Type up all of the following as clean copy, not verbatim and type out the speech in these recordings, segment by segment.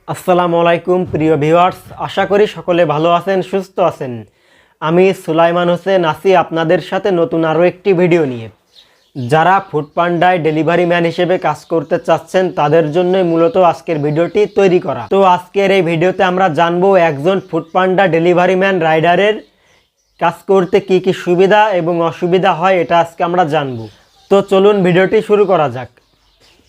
আসসালামু আলাইকুম প্রিয় ভিউয়ার্স, আশা করি সকলে ভালো আছেন, সুস্থ আছেন। আমি সুলাইমান হোসেন আছি আপনাদের সাথে নতুন আরও একটি ভিডিও নিয়ে। যারা ফুডপান্ডায় ডেলিভারি ম্যান হিসেবে কাজ করতে চাচ্ছেন তাদের জন্যই মূলত আজকের ভিডিওটি তৈরি করা। তো আজকের এই ভিডিওতে আমরা জানবো একজন ফুডপান্ডা ডেলিভারি ম্যান রাইডারের কাজ করতে কি কি সুবিধা এবং অসুবিধা হয়, এটা আজকে আমরা জানবো। তো চলুন ভিডিওটি শুরু করা যাক।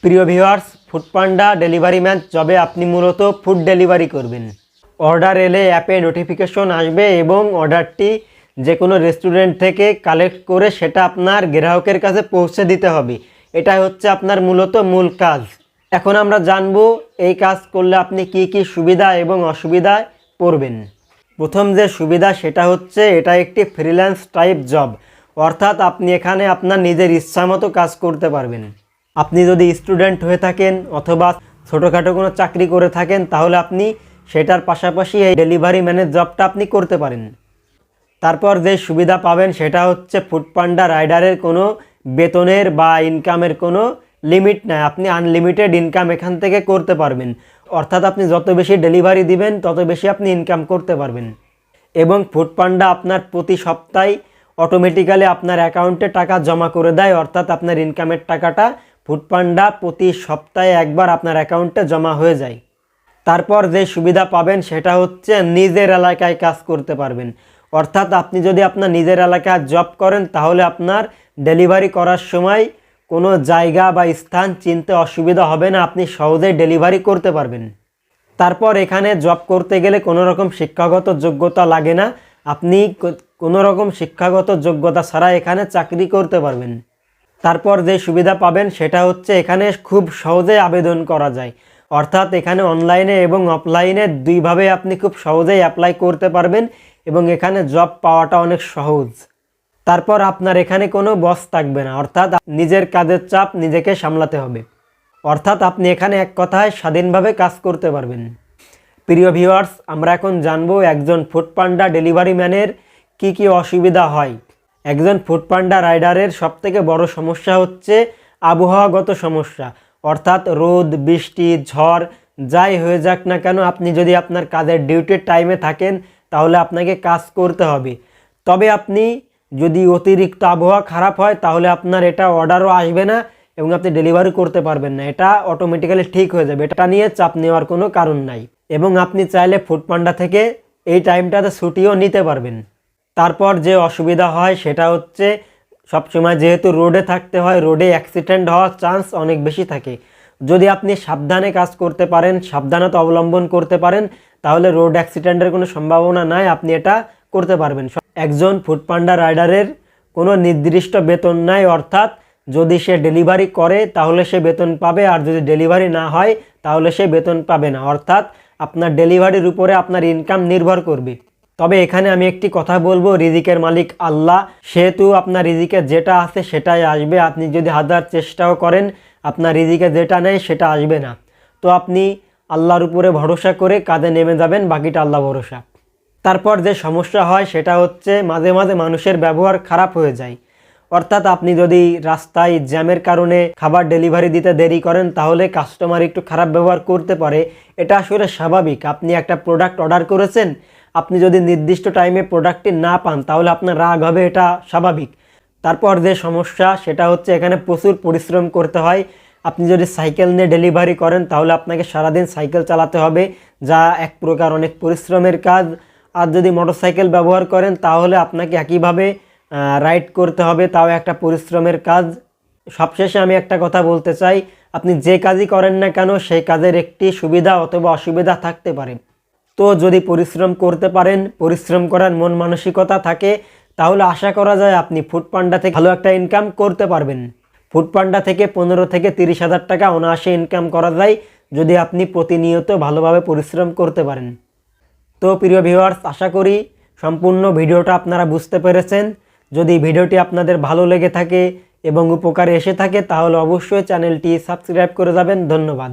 প্রিয় ভিউয়ার্স, ফুডপান্ডা ডেলিভারি ম্যান জবে আপনি মূলত ফুড ডেলিভারি করবেন। অর্ডার এলে অ্যাপে নোটিফিকেশন আসবে এবং অর্ডারটি যে কোনো রেস্টুরেন্ট থেকে কালেক্ট করে সেটা আপনার গ্রাহকের কাছে পৌঁছে দিতে হবে। এটাই হচ্ছে আপনার মূলত মূল কাজ। এখন আমরা জানবো এই কাজ করলে আপনি কি কি সুবিধা এবং অসুবিধায় পড়বেন। প্রথম যে সুবিধা সেটা হচ্ছে এটা একটি ফ্রিল্যান্স টাইপ জব, অর্থাৎ আপনি এখানে আপনার নিজের ইচ্ছা মতো কাজ করতে পারবেন। আপনি যদি স্টুডেন্ট হয়ে থাকেন অথবা ছোটোখাটো কোনো চাকরি করে থাকেন তাহলে আপনি সেটার পাশাপাশি এই ডেলিভারি ম্যানের জবটা আপনি করতে পারেন। তারপর যে সুবিধা পাবেন সেটা হচ্ছে ফুডপান্ডা রাইডারের কোনো বেতনের বা ইনকামের কোনো লিমিট নাই, আপনি আনলিমিটেড ইনকাম এখান থেকে করতে পারবেন। অর্থাৎ আপনি যত বেশি ডেলিভারি দিবেন তত বেশি আপনি ইনকাম করতে পারবেন। এবং ফুডপান্ডা আপনার প্রতি সপ্তাহে অটোমেটিক্যালি আপনার অ্যাকাউন্টে টাকা জমা করে দেয়, অর্থাৎ আপনার ইনকামের টাকাটা ফুডপান্ডা প্রতি সপ্তাহে একবার আপনার অ্যাকাউন্টে জমা হয়ে যায়। তারপর যে সুবিধা পাবেন সেটা হচ্ছে নিজের এলাকায় কাজ করতে পারবেন। অর্থাৎ আপনি যদি আপনার নিজের এলাকায় জব করেন তাহলে আপনার ডেলিভারি করার সময় কোনো জায়গা বা স্থান চিনতে অসুবিধা হবে না, আপনি সহজেই ডেলিভারি করতে পারবেন। তারপর এখানে জব করতে গেলে কোনো রকম শিক্ষাগত যোগ্যতা লাগে না, আপনি কোনো রকম শিক্ষাগত যোগ্যতা ছাড়া এখানে চাকরি করতে পারবেন। তারপর যে সুবিধা পাবেন সেটা হচ্ছে এখানে খুব সহজেই আবেদন করা যায়, অর্থাৎ এখানে অনলাইনে এবং অফলাইনে দুইভাবে আপনি খুব সহজেই অ্যাপ্লাই করতে পারবেন এবং এখানে জব পাওয়াটা অনেক সহজ। তারপর আপনার এখানে কোনো বস থাকবে না, অর্থাৎ নিজের কাজের চাপ নিজেকে সামলাতে হবে, অর্থাৎ আপনি এখানে এক কথায় স্বাধীনভাবে কাজ করতে পারবেন। প্রিয় ভিউয়ার্স, আমরা এখন জানবো একজন ফুডপান্ডা ডেলিভারি ম্যানের কি কি অসুবিধা হয়। একজন ফুডপান্ডা রাইডারের সবথেকে বড় সমস্যা হচ্ছে আবহাওয়াগত সমস্যা, অর্থাৎ রোদ, বৃষ্টি, ঝড় যাই হয়ে যাক না কেন আপনি যদি আপনার কাজের ডিউটির টাইমে থাকেন তাহলে আপনাকে কাজ করতে হবে। তবে আপনি যদি অতিরিক্ত আবহাওয়া খারাপ হয় তাহলে আপনার এটা অর্ডারও আসবে না এবং আপনি ডেলিভারি করতে পারবেন না, এটা অটোমেটিক্যালি ঠিক হয়ে যাবে, এটা নিয়ে চাপ নেওয়ার কোনো কারণ নাই। এবং আপনি চাইলে ফুডপান্ডা থেকে এই টাইমটাতে ছুটিও নিতে পারবেন। তারপর যে অসুবিধা হয় সেটা হচ্ছে সবসময় যেহেতু রোডে থাকতে হয়, রোডে অ্যাক্সিডেন্ট হওয়ার চান্স অনেক বেশি থাকে। যদি আপনি সাবধানে কাজ করতে পারেন, সাবধানতা অবলম্বন করতে পারেন তাহলে রোড অ্যাক্সিডেন্টের কোনো সম্ভাবনা নাই, আপনি এটা করতে পারবেন। একজন ফুডপান্ডা রাইডারের কোনো নির্দিষ্ট বেতন নাই, অর্থাৎ যদি সে ডেলিভারি করে তাহলে সে বেতন পাবে, আর যদি ডেলিভারি না হয় তাহলে সে বেতন পাবে না, অর্থাৎ আপনার ডেলিভারির উপরে আপনার ইনকাম নির্ভর করবে। তবে এখানে আমি একটি কথা বলবো, রিজিকের মালিক আল্লাহ, সেহেতু আপনার রিজিকে যেটা আছে সেটাই আসবে। আপনি যদি হাজার চেষ্টাও করেন আপনার রিজিকে যেটা নেই সেটা আসবে না। তো আপনি আল্লাহর উপরে ভরসা করে কাজে নেমে যাবেন, বাকিটা আল্লাহ ভরসা। তারপর যে সমস্যা হয় সেটা হচ্ছে মাঝে মাঝে মানুষের ব্যবহার খারাপ হয়ে যায়, অর্থাৎ আপনি যদি রাস্তায় জ্যামের কারণে খাবার ডেলিভারি দিতে দেরি করেন তাহলে কাস্টমার একটু খারাপ ব্যবহার করতে পারে, এটা আসলে স্বাভাবিক। আপনি একটা প্রোডাক্ট অর্ডার করেছেন, আপনি যদি নির্দিষ্ট টাইমে প্রোডাক্টটি না পান তাহলে আপনার রাগ হবে, এটা স্বাভাবিক। তারপর যে সমস্যা সেটা হচ্ছে এখানে প্রচুর পরিশ্রম করতে হয়। আপনি যদি সাইকেল নিয়ে ডেলিভারি করেন তাহলে আপনাকে সারাদিন সাইকেল চালাতে হবে, যা এক প্রকার অনেক পরিশ্রমের কাজ। আর যদি মোটরসাইকেল ব্যবহার করেন তাহলে আপনাকে একইভাবে রাইড করতে হবে, তাও একটা পরিশ্রমের কাজ। সবশেষে আমি একটা কথা বলতে চাই, আপনি যে কাজই করেন না কেন সেই কাজের একটি সুবিধা অথবা অসুবিধা থাকতে পারে। তো যদি পরিশ্রম করতে পারেন, পরিশ্রম করার মন মানসিকতা থাকে তাহলে আশা করা যায় আপনি ফুডপান্ডা থেকে ভালো একটা ইনকাম করতে পারবেন। ফুডপান্ডা থেকে 15 থেকে 30 হাজার টাকা অনায়াসে ইনকাম করা যায় যদি আপনি প্রতিনিয়ত ভালোভাবে পরিশ্রম করতে পারেন। তো প্রিয় ভিউয়ার্স, আশা করি সম্পূর্ণ ভিডিওটা আপনারা বুঝতে পেরেছেন। যদি ভিডিওটি আপনাদের ভালো লেগে থাকে এবং উপকারে এসে থাকে তাহলে অবশ্যই চ্যানেলটি সাবস্ক্রাইব করে যাবেন। ধন্যবাদ।